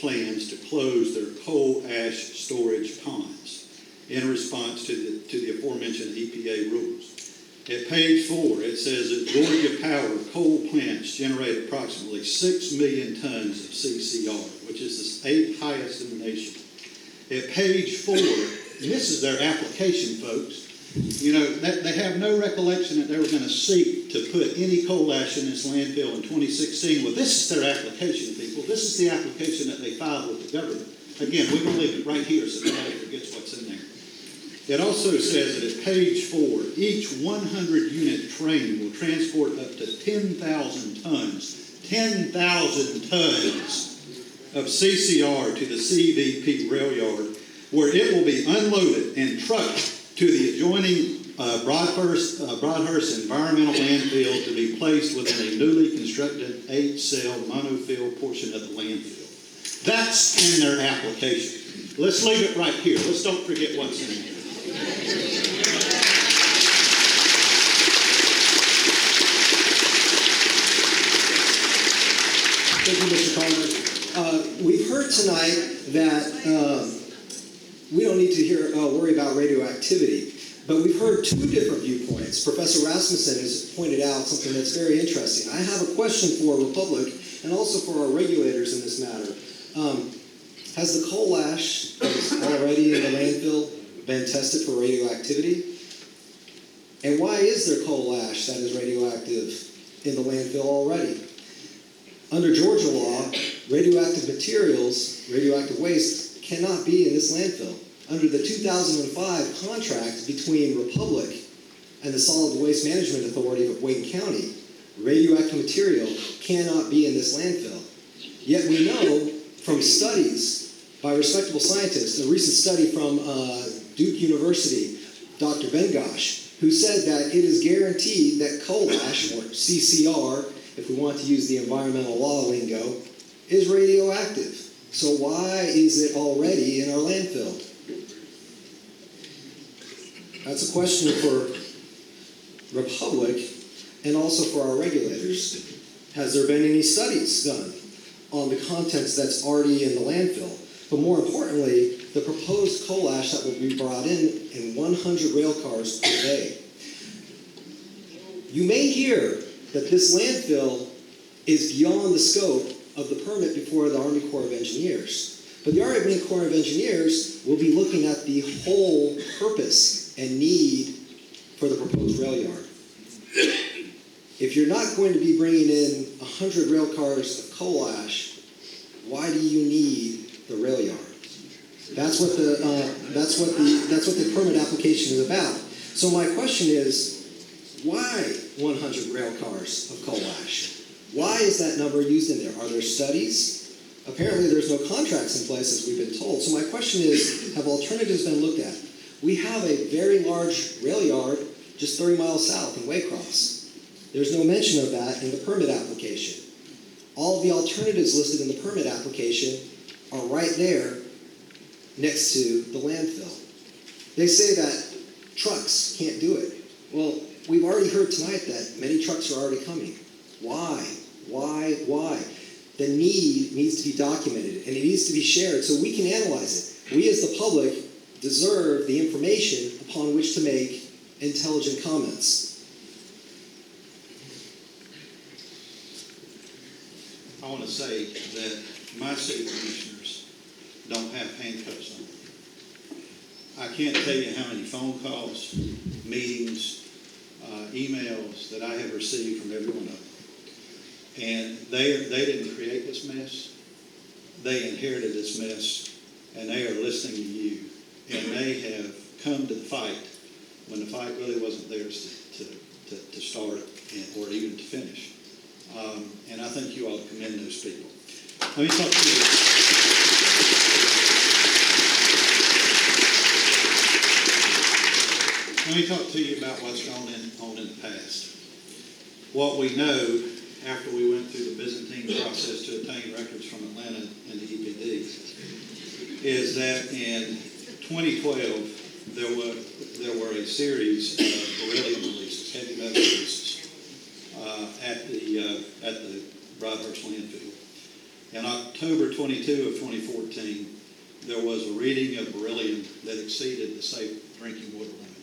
plans to close their coal ash storage ponds in response to the aforementioned EPA rules. At page 4, it says that Georgia Power coal plants generate approximately 6 million tons of CCR, which is the 8th highest in the nation. At page 4, and this is their application, folks, you know, they have no recollection that they were going to seek to put any coal ash in this landfill in 2016. Well, this is their application, people. This is the application that they filed with the government. Again, we're going to leave it right here so nobody forgets what's in there. It also says that at page 4, each 100-unit train will transport up to 10,000 tons of CCR to the CVP rail yard, where it will be unloaded and trucked to the adjoining Broadhurst Environmental Landfill to be placed within a newly constructed 8-cell monofill portion of the landfill. That's in their application. Let's leave it right here. Let's don't forget what's in there. Thank you, Mr. Palmer. We've heard tonight that we don't need to worry about radioactivity, but we've heard two different viewpoints. Professor Rasmussen has pointed out something that's very interesting. I have a question for Republic and also for our regulators in this matter. Has the coal ash that is already in the landfill been tested for radioactivity? And why is there coal ash that is radioactive in the landfill already? Under Georgia law, radioactive materials, radioactive waste, cannot be in this landfill. Under the 2005 contract between Republic and the Solid Waste Management Authority of Wayne County, radioactive material cannot be in this landfill. Yet we know from studies by respectable scientists, a recent study from Duke University, Dr. Bengosh, who said that it is guaranteed that coal ash, or CCR, if we want to use the environmental law lingo, is radioactive. So why is it already in our landfill? That's a question for Republic and also for our regulators. Has there been any studies done on the contents that's already in the landfill? But more importantly, the proposed coal ash that will be brought in 100 rail cars per day. You may hear that this landfill is beyond the scope of the permit before the Army Corps of Engineers. But the Army Corps of Engineers will be looking at the whole purpose and need for the proposed rail yard. If you're not going to be bringing in 100 rail cars of coal ash, why do you need the rail yard? That's what the permit application is about. So my question is, why 100 rail cars of coal ash? Why is that number used in there? Are there studies? Apparently there's no contracts in place, as we've been told. So my question is, have alternatives been looked at? We have a very large rail yard just 30 miles south in Waycross. There's no mention of that in the permit application. All of the alternatives listed in the permit application are right there next to the landfill. They say that trucks can't do it. Well, we've already heard tonight that many trucks are already coming. Why? The need needs to be documented, and it needs to be shared so we can analyze it. We as the public deserve the information upon which to make intelligent comments. I want to say that my city commissioners don't have handcuffs on. I can't tell you how many phone calls, meetings, emails that I have received from every one of them. And they didn't create this mess. They inherited this mess, and they are listening to you. And they have come to the fight when the fight really wasn't theirs to start or even to finish. And I think you ought to commend those people. Let me talk to you. Let me talk to you about what's gone on in the past. What we know after we went through the Byzantine process to obtain records from Atlanta and the EPD is that in 2012 there were a series of beryllium releases, heavy metal releases, at the Broadhurst landfill. In October 22 of 2014, there was a reading of beryllium that exceeded the safe drinking water limit.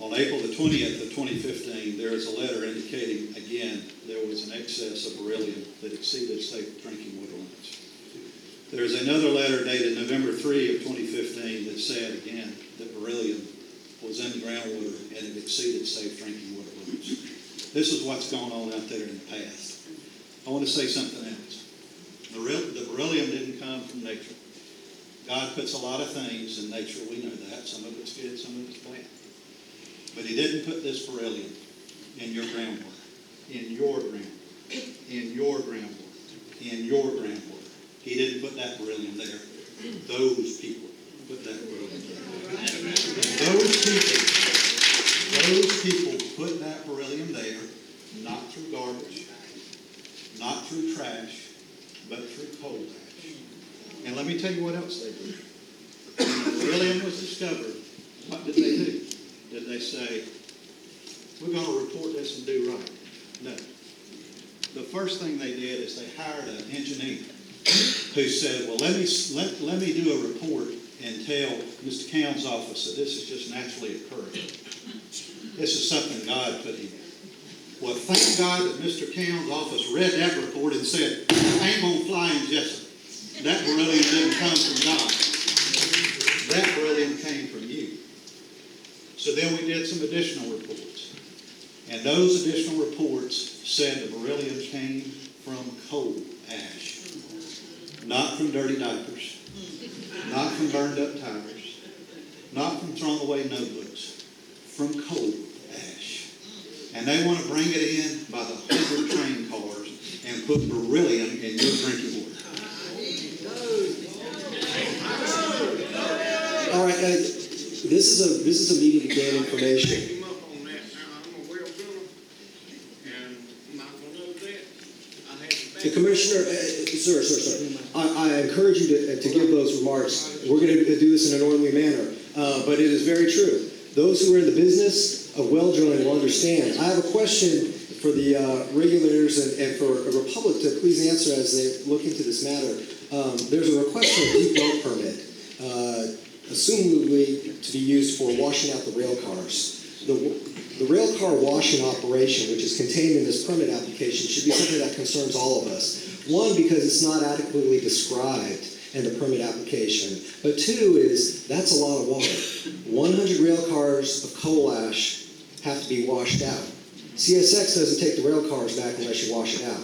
On April the 20th of 2015, there is a letter indicating, again, there was an excess of beryllium that exceeded safe drinking water limits. There is another letter dated November 3 of 2015 that said, again, that beryllium was in the groundwater and it exceeded safe drinking water limits. This is what's gone on out there in the past. I want to say something else. The beryllium didn't come from nature. God puts a lot of things in nature. We know that. Some of it's good, some of it's bad. But he didn't put this beryllium in your groundwater, in your groundwater, in your groundwater, in your groundwater. He didn't put that beryllium there. Those people put that beryllium there. Those people put that beryllium there, not through garbage, not through trash, but through coal ash. And let me tell you what else they did. When the beryllium was discovered, what did they do? Did they say, we're going to report this and do right? No. The first thing they did is they hired an engineer who said, well, let me do a report and tell Mr. Cown's office that this is just naturally occurring. This is something God put in. Well, thank God that Mr. Cown's office read that report and said, I ain't going to fly in Jesup. That beryllium didn't come from God. That beryllium came from you. So then we did some additional reports. And those additional reports said the beryllium came from coal ash. Not from dirty diapers. Not from burned up tires. Not from thrown away notebooks. From coal ash. And they want to bring it in by the 100 train cars and put beryllium in your drinking water. All right, this is a meeting to gain information. Him up on that. Now, I'm a well driller, and I'm not gonna know that. I had The Commissioner, sir. I encourage you to give those remarks. We're going to do this in an orderly manner, but it is very true. Those who are in the business of well drilling will understand. I have a question for the regulators and for the Republic to please answer as they look into this matter. There's a request for a deep well permit, assumably to be used for washing out the rail cars. The rail car washing operation, which is contained in this permit application, should be something that concerns all of us. One, because it's not adequately described in the permit application. But two is, that's a lot of water. 100 rail cars of coal ash have to be washed out. CSX doesn't take the rail cars back unless you wash it out.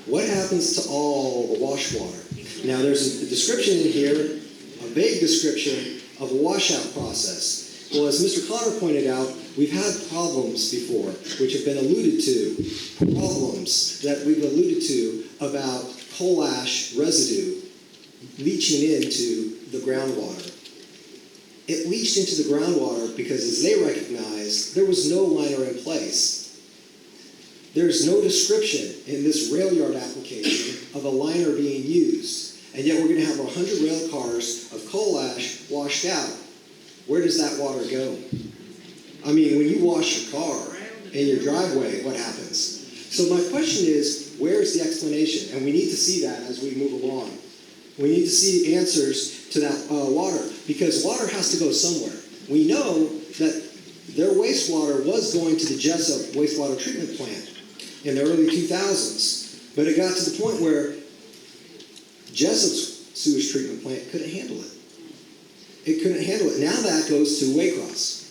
What happens to all the wash water? Now, there's a description in here, a vague description of a washout process. Well, as Mr. Connor pointed out, we've had problems before, which have been alluded to, problems that we've alluded to about coal ash residue leaching into the groundwater. It leached into the groundwater because, as they recognized, there was no liner in place. There's no description in this rail yard application of a liner being used, and yet we're going to have 100 rail cars of coal ash washed out. Where does that water go? I mean, when you wash your car in your driveway, what happens? So my question is, where is the explanation? And we need to see that as we move along. We need to see answers to that water, because water has to go somewhere. We know that their wastewater was going to the Jesup wastewater treatment plant in the early 2000s, but it got to the point where Jesup's sewage treatment plant couldn't handle it. It couldn't handle it. Now that goes to Waycross.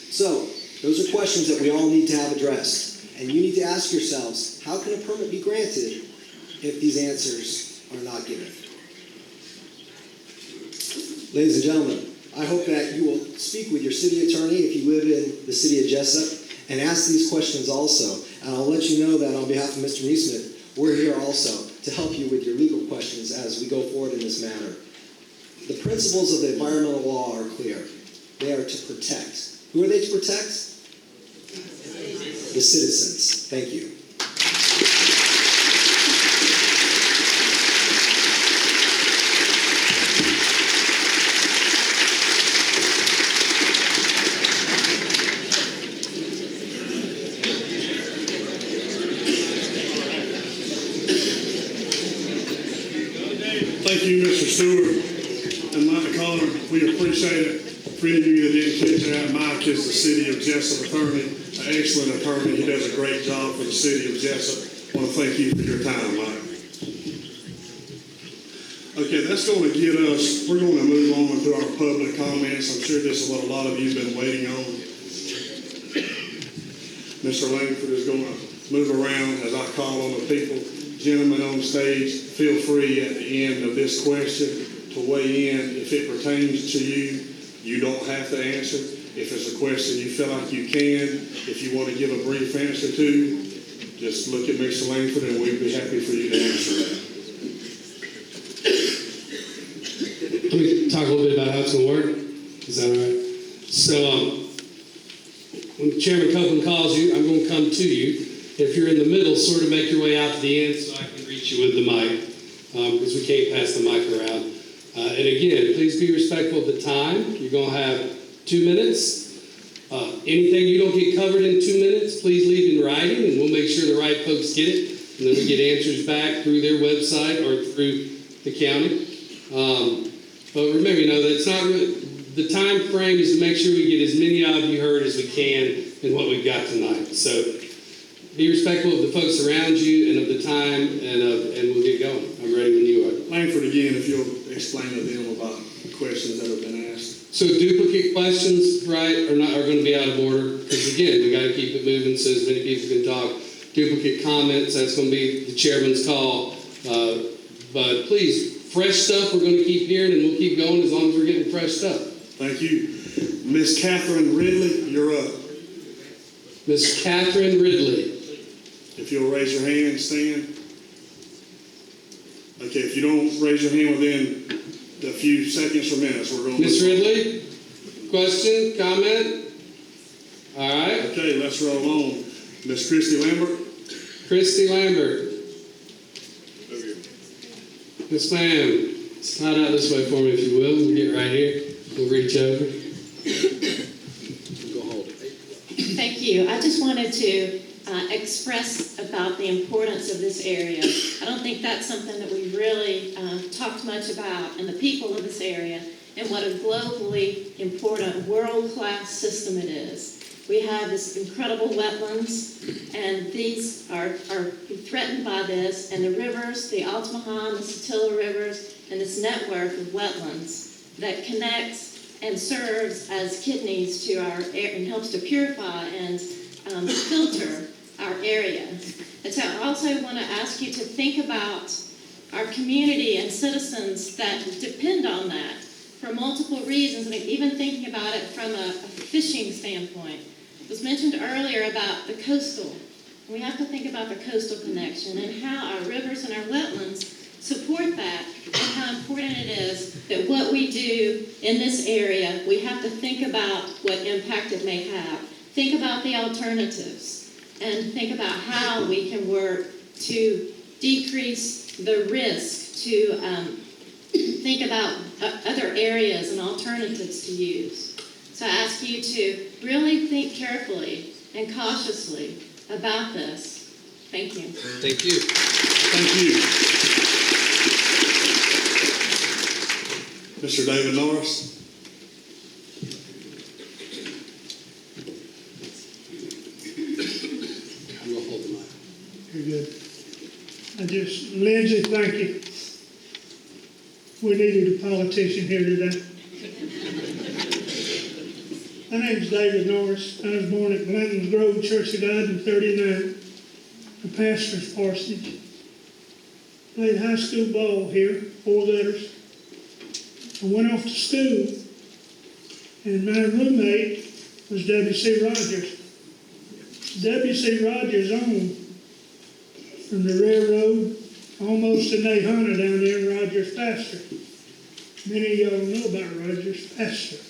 So, those are questions that we all need to have addressed. And you need to ask yourselves, how can a permit be granted if these answers are not given? Ladies and gentlemen, I hope that you will speak with your city attorney if you live in the city of Jesup and ask these questions also. And I'll let you know that on behalf of Mr. Neesmith, we're here also to help you with your legal questions as we go forward in this matter. The principles of the environmental law are clear. They are to protect. Who are they to protect? The citizens. Thank you. Thank you, Mr. Stewart and Mike Connor. We appreciate it. For any of you that didn't catch that, Mike is the City of Jesup attorney, an excellent attorney. He does a great job for the City of Jesup. I want to thank you for your time, Mike. Okay, that's going to get us, we're going to move on to our public comments. I'm sure this is what a lot of you have been waiting on. Mr. Langford is going to move around as I call on the people. Gentlemen on stage, feel free at the end of this question to weigh in. If it pertains to you, you don't have to answer. If it's a question you feel like you can, if you want to give a brief answer to, just look at Mr. Langford and we'd be happy for you to answer that. Let me talk a little bit about how it's going to work. Is that all right? So, when Chairman Copeland calls you, I'm going to come to you. If you're in the middle, sort of make your way out to the end so I can reach you with the mic, because we can't pass the mic around. And again, please be respectful of the time. You're going to have 2 minutes. Anything you don't get covered in 2 minutes, please leave in writing, and we'll make sure the right folks get it. And then we get answers back through their website or through the county. But remember, that's not really, the time frame is to make sure we get as many of you heard as we can in what we've got tonight. So be respectful of the folks around you and of the time, and we'll get going. I'm ready when you are. Langford, again, if you'll explain to them about questions that have been asked. So duplicate questions, right, are going to be out of order, because again, we got to keep it moving so as many people can talk. Duplicate comments, that's going to be the chairman's call. But please, fresh stuff we're going to keep hearing, and we'll keep going as long as we're getting fresh stuff. Thank you. Miss Catherine Ridley, you're up. Miss Catherine Ridley. If you'll raise your hand and stand. Okay, if you don't raise your hand within a few seconds or minutes, we're going to... Miss Ridley, question, comment? All right. Okay, let's roll on. Miss Christy Lambert. Christy Lambert. Miss Lamb, slide out this way for me if you will. We'll get right here. We'll reach over. Go hold it. Thank you. I just wanted to express about the importance of this area. I don't think that's something that we really talked much about, and the people of this area, and what a globally important world-class system it is. We have this incredible wetlands, and these are threatened by this, and the rivers, the Altamaha, the Satilla rivers, and this network of wetlands that connects and serves as kidneys to our air and helps to purify and filter our area. And so I also want to ask you to think about our community and citizens that depend on that for multiple reasons, and even thinking about it from a fishing standpoint. It was mentioned earlier about the coastal. We have to think about the coastal connection and how our rivers and our wetlands support that, and how important it is that what we do in this area, we have to think about what impact it may have. Think about the alternatives, and think about how we can work to decrease the risk, to think about other areas and alternatives to use. So I ask you to really think carefully and cautiously about this. Thank you. Thank you. Thank you. Mr. David Norris. I'm going to hold the mic. Very good. Lindsay, thank you. We needed a politician here today. My name is David Norris. I was born at Blanton's Grove Church of God in 39, a pastor's parsonage. Played high school ball here, 4 letters. I went off to school, and my roommate was W.C. Rogers. W.C. Rogers owned from the railroad almost to Nahana down there in Rogers Pasture. Many of y'all know about Rogers Pasture.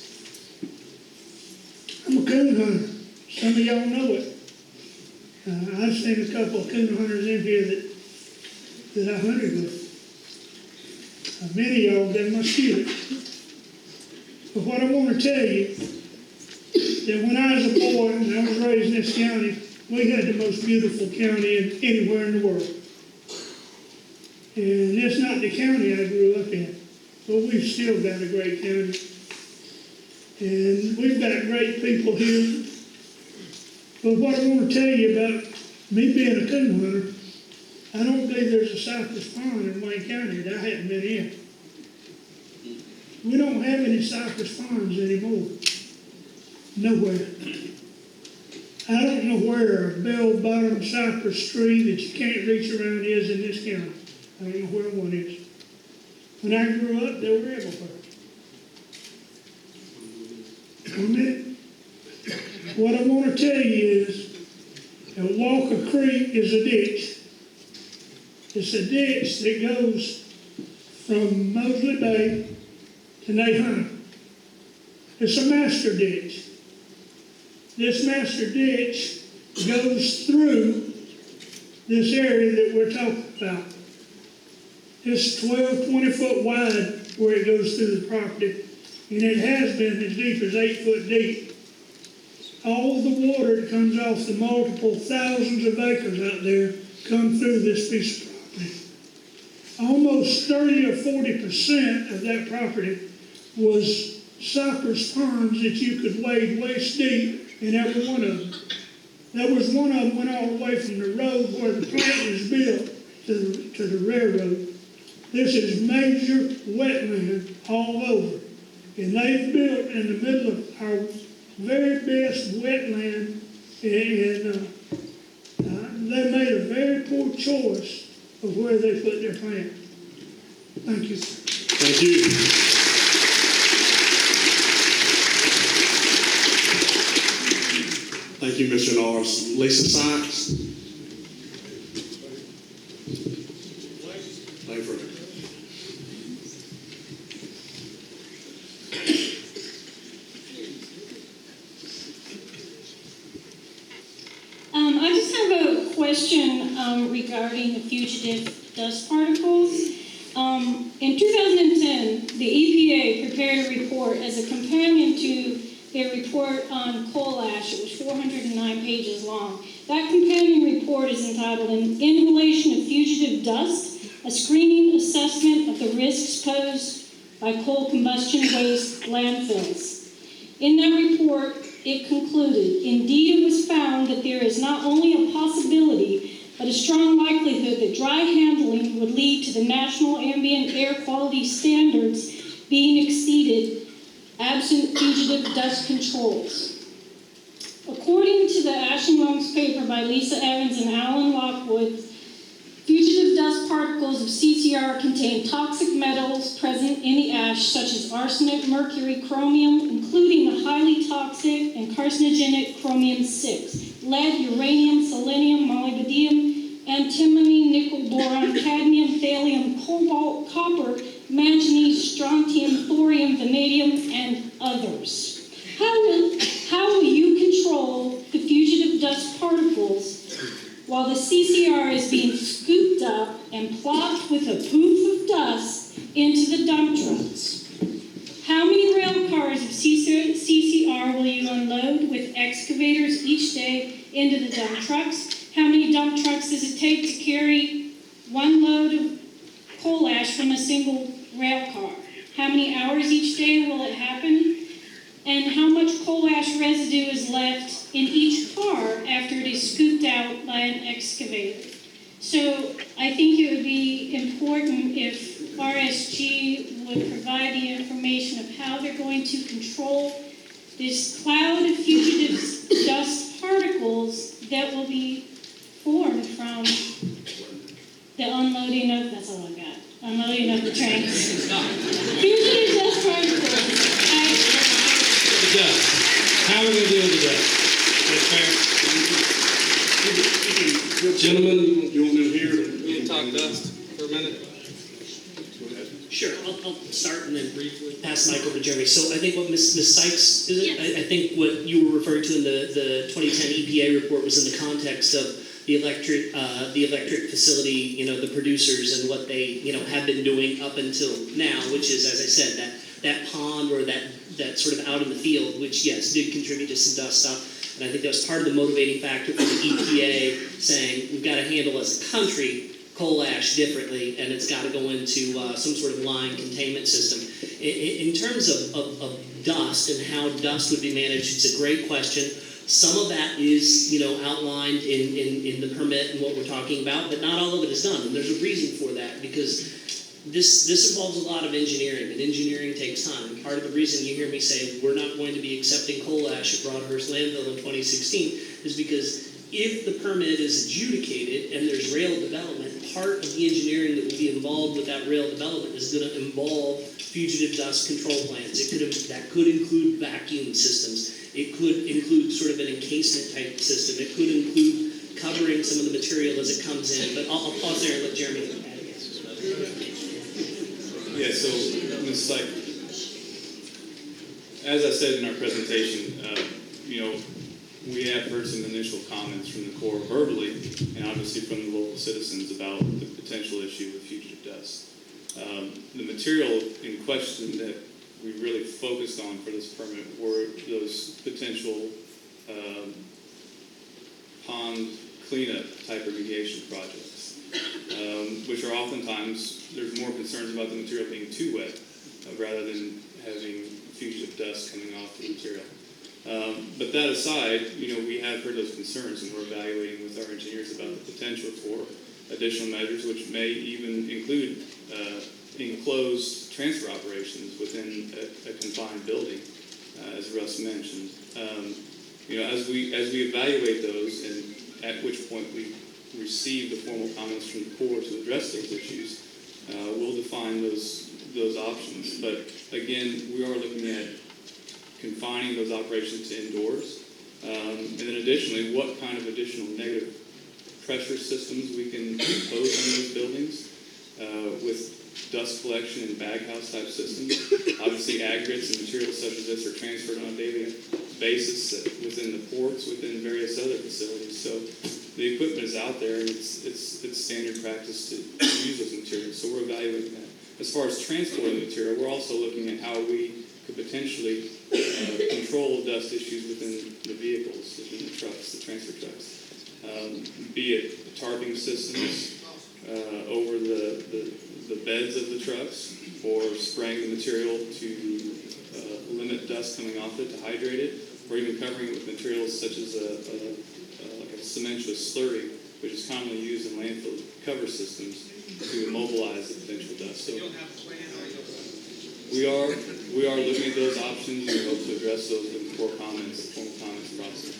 I'm a coon hunter. Some of y'all know it. I've seen a couple of coon hunters in here that I hunted with. Many of y'all got my spirit. But what I want to tell you, that when I was a boy and I was raised in this county, we had the most beautiful county anywhere in the world. And it's not the county I grew up in, but we've still got a great county. And we've got great people here. But what I want to tell you about me being a coon hunter, I don't believe there's a cypress pond in Wayne County that I haven't been in. We don't have any cypress ponds anymore. Nowhere. I don't know where a bell-bottom cypress tree that you can't reach around is in this county. I don't know where one is. When I grew up, they were everywhere. Amen. What I want to tell you is that Walker Creek is a ditch. It's a ditch that goes from Mosley Bay to Nahunta. It's a master ditch. This master ditch goes through this area that we're talking about. It's 12, 20 foot wide where it goes through the property, and it has been as deep as 8 foot deep. All the water that comes off the multiple thousands of acres out there come through this piece of property. Almost 30 or 40% of that property was cypress ponds that you could wade waist deep in every one of them. There was one of them went all the way from the road where the plant was built to the railroad. This is major wetland all over. And they've built in the middle of our very best wetland, and they made a very poor choice of where they put their plant. Thank you. Thank you. Thank you, Mr. Norris. Lisa Sykes. Langford. I just have a question regarding the fugitive dust particles. In 2010, the EPA prepared a report as a companion to their report on coal ash. It was 409 pages long. That companion report is entitled "An Inhalation of Fugitive Dust, a Screening Assessment of the Risks Posed by Coal Combustion Waste Landfills." In that report, it concluded, indeed it was found that there is not only a possibility, but a strong likelihood that dry handling would lead to the national ambient air quality standards being exceeded absent fugitive dust controls. According to the Ash and Lungs paper by Lisa Evans and Alan Lockwood, fugitive dust particles of CCR contain toxic metals present in the ash, such as arsenic, mercury, chromium, including the highly toxic and carcinogenic chromium-6, lead, uranium, selenium, molybdenum, antimony, nickel, boron, cadmium, thallium, cobalt, copper, manganese, strontium, thorium, vanadium, and others. How will you control the fugitive dust particles while the CCR is being scooped up and plopped with a poof of dust into the dump trucks? How many rail cars of CCR will you unload with excavators each day into the dump trucks? How many dump trucks does it take to carry one load of coal ash from a single rail car? How many hours each day will it happen? And how much coal ash residue is left in each car after it is scooped out by an excavator? So I think it would be important if RSG would provide the information of how they're going to control this cloud of fugitive dust particles that will be formed from the unloading of, that's all I got, unloading of the trains. Fugitive dust particles. The dust. How are we going to deal with the dust? Is that fair? Gentlemen, You want me to hear? you want to talk dust for a minute? Sure, I'll start and then pass the mic over to Jeremy. So I think what Ms. Sykes, is it? Yes. I think what you were referring to in the 2010 EPA report was in the context of the electric facility, the producers and what they, have been doing up until now, which is, as I said, that pond or that sort of out in the field, which, yes, did contribute to some dust stuff. And I think that was part of the motivating factor for the EPA saying we've got to handle as a country coal ash differently, and it's got to go into some sort of line containment system. In terms of dust and how dust would be managed, it's a great question. Some of that is, outlined in the permit and what we're talking about, but not all of it is done. And there's a reason for that, because this involves a lot of engineering, and engineering takes time. And part of the reason you hear me say we're not going to be accepting coal ash at Broadhurst Landfill in 2016 is because if the permit is adjudicated and there's rail development, part of the engineering that will be involved with that rail development is going to involve fugitive dust control plans. That could include vacuum systems. It could include sort of an encasement type system. It could include covering some of the material as it comes in. But I'll pause there and let Jeremy add again. Yeah, so Ms. Syke, as I said in our presentation, we have heard some initial comments from the Corps verbally, and obviously from the local citizens about the potential issue with fugitive dust. The material in question that we really focused on for this permit were those potential pond cleanup type remediation projects, which are oftentimes, there's more concerns about the material being too wet rather than having fugitive dust coming off the material. But that aside, we have heard those concerns, and we're evaluating with our engineers about the potential for additional measures, which may even include enclosed transfer operations within a confined building, as Russ mentioned. As we evaluate those, and at which point we receive the formal comments from the Corps to address those issues, we'll define those options. But again, we are looking at confining those operations to indoors, and then additionally, what kind of additional negative pressure systems we can impose on those buildings with dust collection and baghouse type systems. Obviously, aggregates and materials such as this are transferred on a daily basis within the ports, within various other facilities. So the equipment is out there, and it's standard practice to use those materials. So we're evaluating that. As far as transporting the material, we're also looking at how we could potentially control dust issues within the vehicles, within the trucks, the transfer trucks. Be it tarping systems over the beds of the trucks, or spraying the material to limit dust coming off it, to hydrate it, or even covering it with materials such as like a cementous slurry, which is commonly used in landfill cover systems to immobilize the potential dust. So we are looking at those options, and we hope to address those in the formal comments process.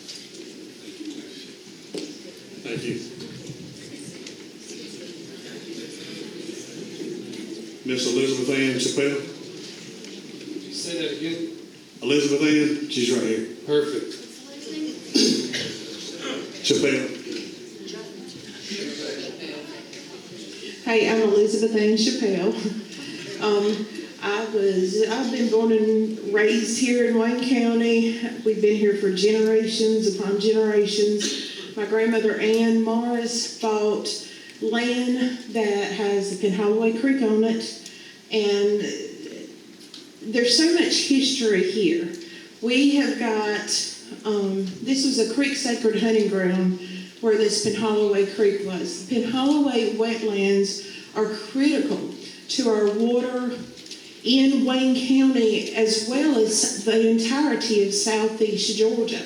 Thank you. Miss Elizabeth Ann Chappelle. Say that again. Elizabeth Ann, she's right here. Perfect. Chappelle. Hey, I'm Elizabeth Ann Chappelle. I've been born and raised here in Wayne County. We've been here for generations upon generations. My grandmother Ann Morris bought land that has the Penholloway Creek on it, and there's so much history here. We have got, this was a creek sacred hunting ground where this Penholloway Creek was. The Penholloway wetlands are critical to our water in Wayne County, as well as the entirety of southeast Georgia.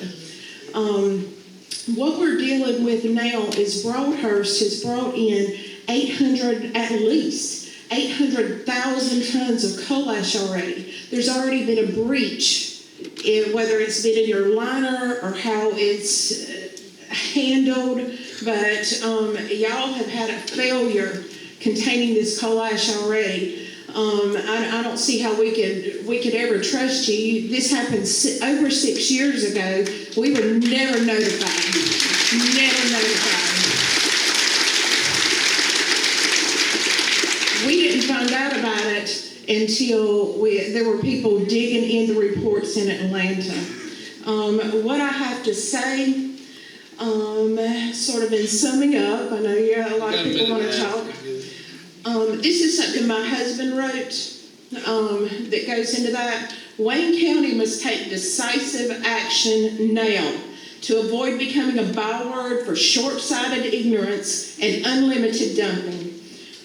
What we're dealing with now is Broadhurst has brought in at least 800,000 tons of coal ash already. There's already been a breach, whether it's been in your liner or how it's handled, but y'all have had a failure containing this coal ash already. I don't see how we could ever trust you. This happened over 6 years ago. We were never notified. Never notified. We didn't find out about it until there were people digging in the reports in Atlanta. What I have to say, sort of in summing up, I know a lot of people want to talk. This is something my husband wrote that goes into that. Wayne County must take decisive action now to avoid becoming a byword for short-sighted ignorance and unlimited dumping.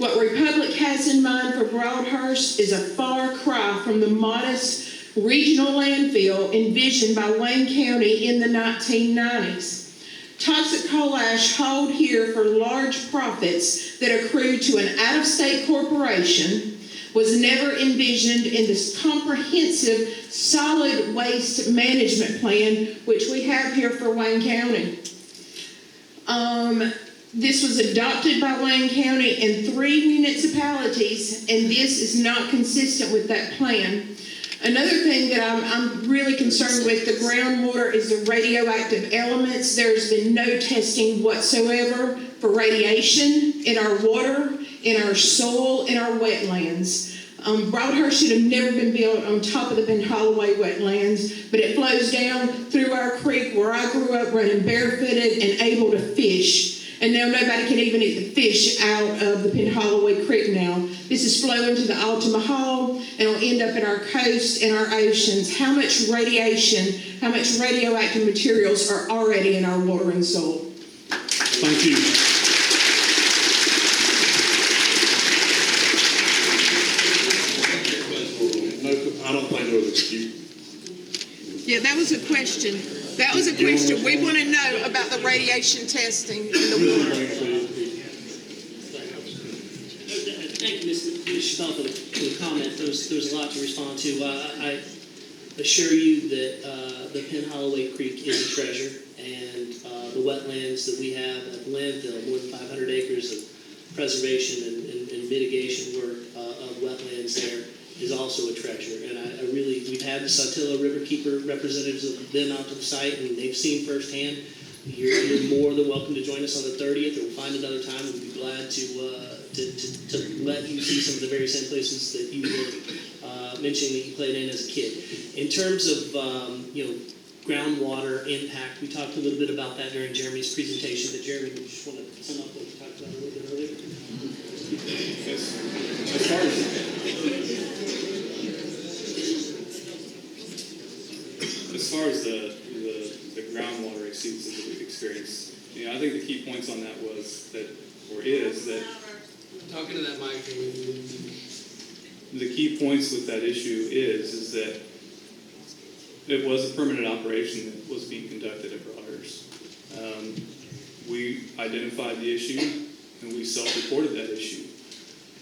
What Republic has in mind for Broadhurst is a far cry from the modest regional landfill envisioned by Wayne County in the 1990s. Toxic coal ash hauled here for large profits that accrue to an out-of-state corporation was never envisioned in this comprehensive solid waste management plan, which we have here for Wayne County. This was adopted by Wayne County and 3 municipalities, and this is not consistent with that plan. Another thing that I'm really concerned with the groundwater is the radioactive elements. There's been no testing whatsoever for radiation in our water, in our soil, in our wetlands. Broadhurst should have never been built on top of the Ben Holloway wetlands, but it flows down through our creek where I grew up running barefooted and able to fish. And now nobody can even eat the fish out of the Ben Holloway Creek now. This is flowing to the Altamaha and will end up in our coast and our oceans. How much radiation, how much radioactive materials are already in our water and soil? Thank you. No, I don't think there was a dispute. Yeah, that was a question. That was a question. We want to know about the radiation testing in the water. Thank you, Ms. Jesup, for the comment. There's a lot to respond to. I assure you that the Penn Holloway Creek is a treasure, and the wetlands that we have at the landfill, more than 500 acres of preservation and mitigation work of wetlands there, is also a treasure. And we've had the Saltillo Riverkeeper representatives of them out to the site, and they've seen firsthand. You're more than welcome to join us on the 30th, or we'll find another time. We'd be glad to let you see some of the very same places that you were mentioning that you played in as a kid. In terms of groundwater impact, we talked a little bit about that during Jeremy's presentation. But Jeremy, would you just want to sum up what we talked about a little bit earlier? Yes. As far as the groundwater exceeds that we've experienced, I think the key points on that is that Talking to that mic. the key points with that issue is that it was a permanent operation that was being conducted at Broadhurst. We identified the issue and we self-reported that issue.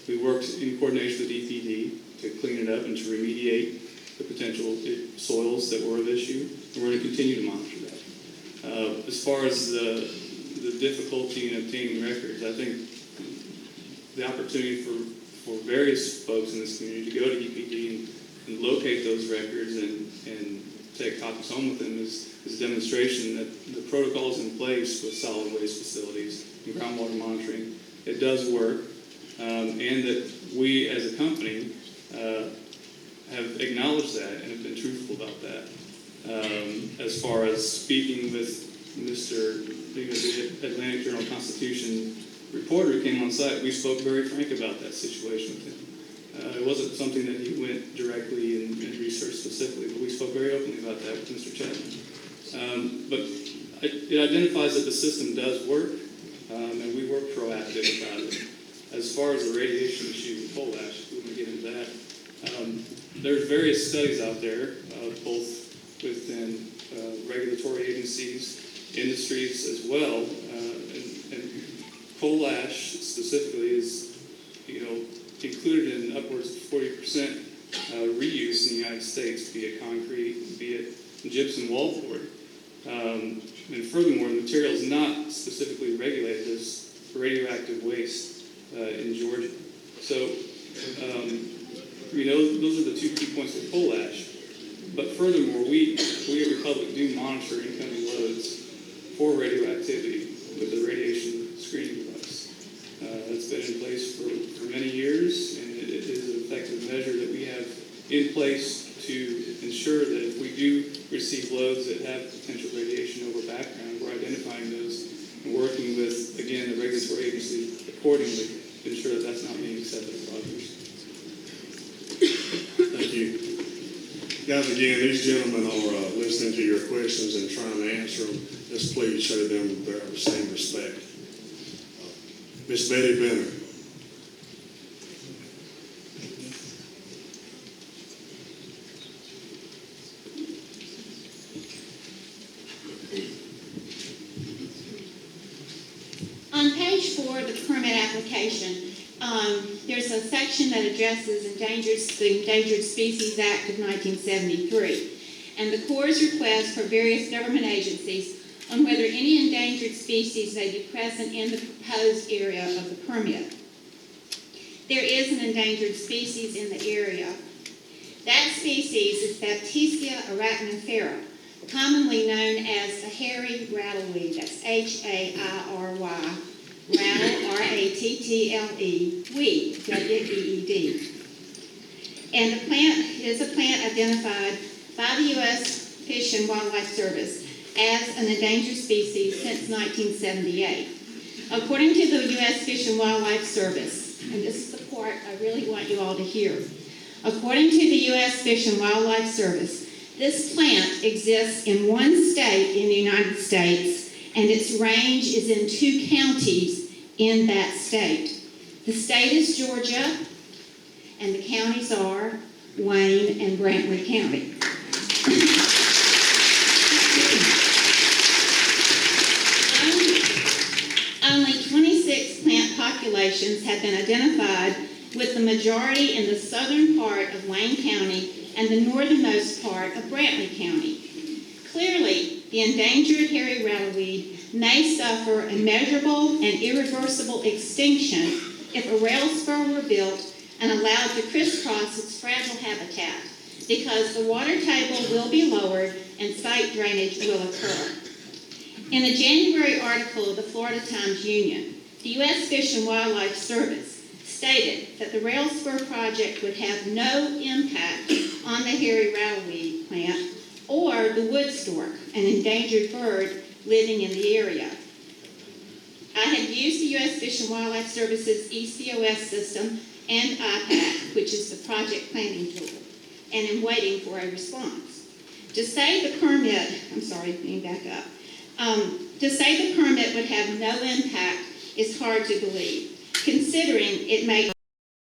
We worked in coordination with EPD to clean it up and to remediate the potential soils that were of issue, and we're going to continue to monitor that. As far as the difficulty in obtaining records, I think the opportunity for various folks in this community to go to EPD and locate those records and take copies home with them is a demonstration that the protocols in place with solid waste facilities and groundwater monitoring, it does work, and that we as a company have acknowledged that and have been truthful about that. As far as speaking with the Atlantic Journal-Constitution reporter who came on site, we spoke very frank about that situation with him. It wasn't something that he went directly and researched specifically, but we spoke very openly about that with Mr. Chapman. But it identifies that the system does work, and we were proactive about it. As far as the radiation issue with coal ash, we can get into that. There's various studies out there, both within regulatory agencies, industries as well, and coal ash specifically is, included in upwards of 40% reuse in the United States, be it concrete, be it gypsum wallboard. And furthermore, the material is not specifically regulated as radioactive waste in Georgia. So, those are the two key points with coal ash. But furthermore, we at Republic do monitor incoming loads for radioactivity with the radiation screening device. That's been in place for many years, and it is an effective measure that we have in place to ensure that if we do receive loads that have potential radiation over background, we're identifying those and working with, again, the regulatory agency accordingly to ensure that that's not being accepted at Broadhurst. Thank you. Guys, again, these gentlemen are listening to your questions and trying to answer them. Just please show them their same respect. Miss Betty Benner. permit application, there's a section that addresses the Endangered Species Act of 1973, and the Corps' request for various government agencies on whether any endangered species may be present in the proposed area of the permit. There is an endangered species in the area. That species is Baptisia arachnifera, commonly known as the hairy rattleweed. That's H-A-I-R-Y, rattle, R-A-T-T-L-E, weed, W-E-E-D. And the plant is a plant identified by the U.S. Fish and Wildlife Service as an endangered species since 1978. According to the U.S. Fish and Wildlife Service, and this is the part I really want you all to hear, according to the U.S. Fish and Wildlife Service, this plant exists in one state in the United States, and its range is in 2 counties in that state. The state is Georgia, and the counties are Wayne and Brantley County. Only 26 plant populations have been identified, with the majority in the southern part of Wayne County and the northernmost part of Brantley County. Clearly, the endangered hairy rattleweed may suffer immeasurable and irreversible extinction if a rail spur were built and allowed to crisscross its fragile habitat, because the water table will be lowered and site drainage will occur. In a January article of the Florida Times-Union, the U.S. Fish and Wildlife Service stated that the rail spur project would have no impact on the hairy rattleweed plant or the wood stork, an endangered bird living in the area. I have used the U.S. Fish and Wildlife Service's ECOS system and IPAC, which is the project planning tool, and am waiting for a response. To say the permit, let me back up. To say the permit would have no impact is hard to believe, considering it may